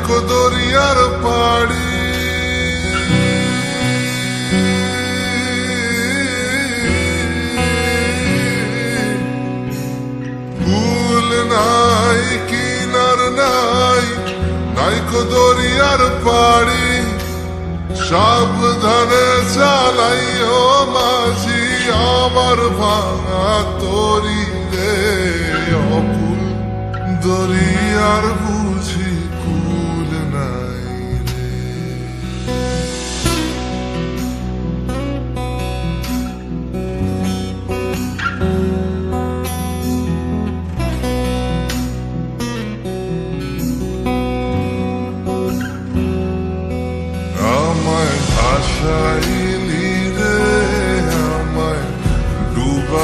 নাইকো দরিয়ার পাড়ি ফুল নাই কিনার নাই নাইকো দরিয়ার পাড়ি সাবধানে চালাইও মাঝি আমার ভাঙা তরি রে অকুল দরিয়ার বুঝি